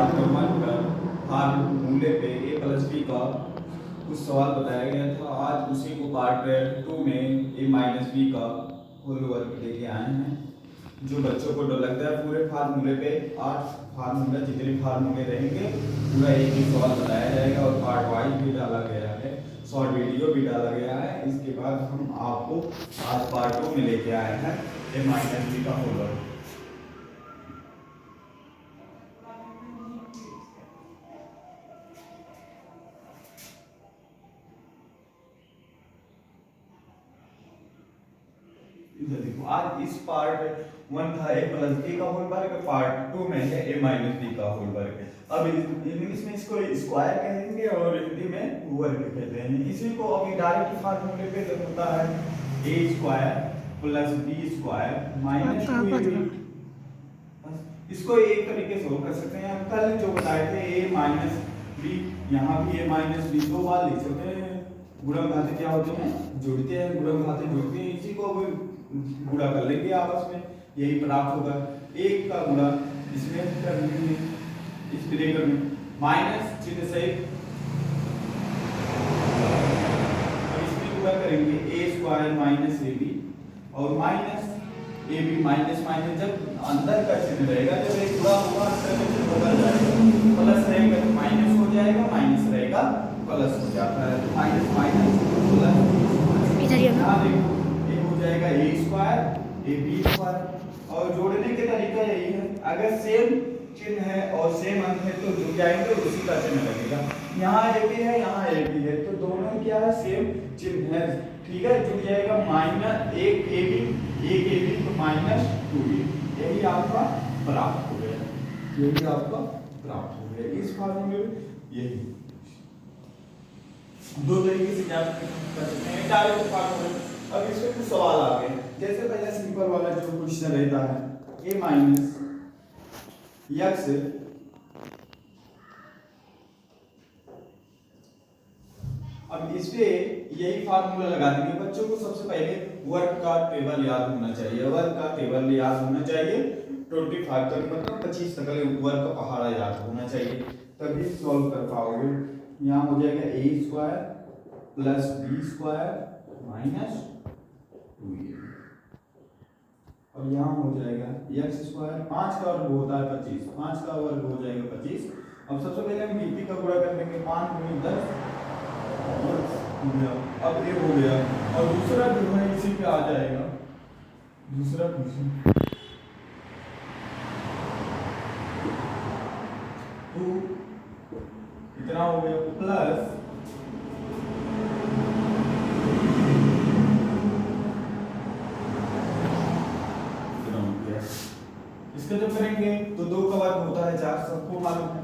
Part number 1 का फार्मूले पे a प्लस बी का कुछ सवाल बताया गया था। आज उसी को पार्ट 2 में a माइनस बी का होल वर्क लेके आए हैं। जो बच्चों को डर लगता है पूरे फार्मूले पे 8 फार्मूला जितने फार्मूले रहेंगे पूरा एक ही सवाल बताया जाएगा और पार्ट वाइज भी डाला गया है, शॉर्ट वीडियो भी डाला गया है। इसके बाद हम आपको आज पार्ट 2 में लेके आए हैं a माइनस बी का होल वर्क। इधर देखो, आज इस पार्ट 1 था a प्लस बी का होल वर्क, पार्ट 2 में है a माइनस बी का होल वर्क। अब इंग्लिश में इसको स्क्वायर कहेंगे और हिंदी में वर्ग कहते हैं। इसी को अभी डायरेक्ट फार्मूले पे होता है a square plus B square minus 2ab। इसको एक तरीके से कर सकते हैं, कल जो बताए थे a माइनस बी, यहाँ भी a माइनस बी दो बार लिख सकते हैं। गुणन घाते क्या होते हैं, जुड़ते हैं, गुणन घाते जुड़ते हैं। इसी को गुणा कर लेंगे आपस में, यही प्राप्त होगा। एक का गुणा इसमें कर लेंगे, इस ब्रेकर में माइनस चिन्ह सहित, और इसमें गुणा करेंगे a स्क्वायर माइनस ab और माइनस ab माइनस माइनस जब अंदर का चिन्ह रहेगा, जब एक गुणा होगा अंदर का चिन्ह बदल जाएगा, प्लस रहेगा तो माइनस हो जाएगा, माइनस रहेगा प्लस हो जाता है, तो माइनस माइनस प्लस। इधर ही यहाँ देखो ये हो जाएगा a स्क्वायर ab स्क्वायर, और जोड़ने के तरीका यही है, अगर सेम चिन्ह है और सेम अंक है तो जुड़ जाएंगे, उसी का चिन्ह लगेगा। यहाँ ab है, यहाँ ab है, तो दोनों क्या है, सेम चिन्ह है, ठीक है, जुड़ जाएगा। माइनस एक ab तो माइनस 2ab, यही आपका प्राप्त हो गया, यही आपका प्राप्त हो गया। इस फार्मूले में यही दो तरीके से ज्ञात कर सकते हैं डायरेक्ट फार्मूले। अब इसमें कुछ सवाल आ गए, जैसे पहला सिंपल वाला जो क्वेश्चन रहता है a माइनस x, अब इस पे यही फार्मूला लगा देंगे। बच्चों को सबसे पहले वर्ग का टेबल याद होना चाहिए, वर्ग का टेबल याद होना चाहिए। 25 तक मतलब 25 तक वर्ग का पहाड़ा याद होना चाहिए, तभी सॉल्व कर पाओगे। यहाँ हो जाएगा a square plus b square minus 2a, और यहाँ हो जाएगा x स्क्वायर, 5 का वर्ग होता है 25, 5 का वर्ग हो जाएगा 25। अब सबसे पहले हम bp का गुणा कर लेंगे, 5 गुणी 10 अब ये हो गया, और दूसरा जो है इसी पे आ जाएगा, दूसरा क्वेश्चन तो इतना हो गया प्लस इसका जब करेंगे तो 2 का वर्ग होता है 4, सबको मालूम है,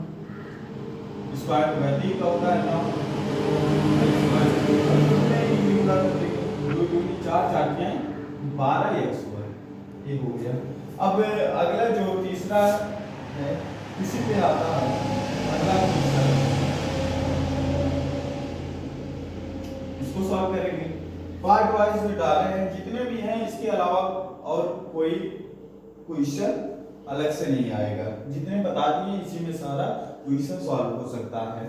स्क्वायर होगा 3 का होता है 9, 12x वर्ग, ये हो गया। अब अगला जो तीसरा है इसी पे आता है, अगला तीसरा इसको सॉल्व करेंगे, पार्ट वाइज में डाले हैं जितने भी हैं, इसके अलावा और कोई क्वेश्चन अलग से नहीं आएगा, जितने बता दिए इसी में सारा क्वेश्चन सॉल्व हो सकता है।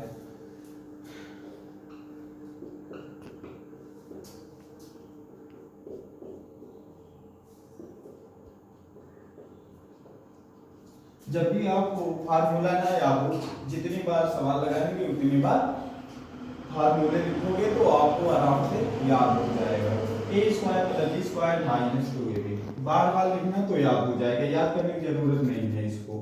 जब भी आपको फार्मूला ना याद हो, जितनी बार सवाल लगाएंगे उतनी बार फार्मूले लिखोगे तो आपको आराम से याद हो जाएगा। a square plus b square minus 2ab, बार बार लिखना तो याद हो जाएगा, याद करने की जरूरत नहीं है, इसको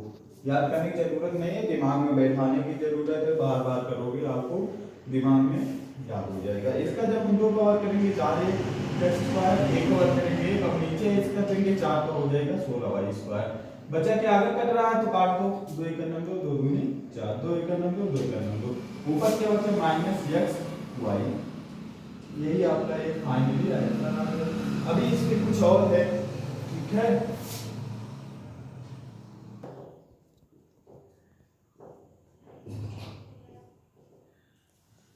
याद करने की जरूरत नहीं है, दिमाग में बैठाने की जरूरत है, बार बार करोगे आपको दिमाग में याद हो जाएगा। इसका जब हम 2 का वर्ग करेंगे 4x स्क्वायर, 1 का वर्ग करेंगे 1, अब नीचे इसका करेंगे 4 का हो जाएगा 16y स्क्वायर। बच्चा के आगे कट रहा है तो काट दो, 2 1 2 2 दूनी 4, 2 1 2 2 1 2, ऊपर क्या बचा माइनस x y, यही आपका एक फाइनली आंसर आ गया। अभी इसमें कुछ और है, ठीक है,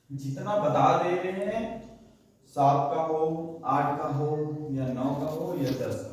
जितना बता दे रहे हैं 7 का हो, 8 का हो या 9 का हो या 10 का।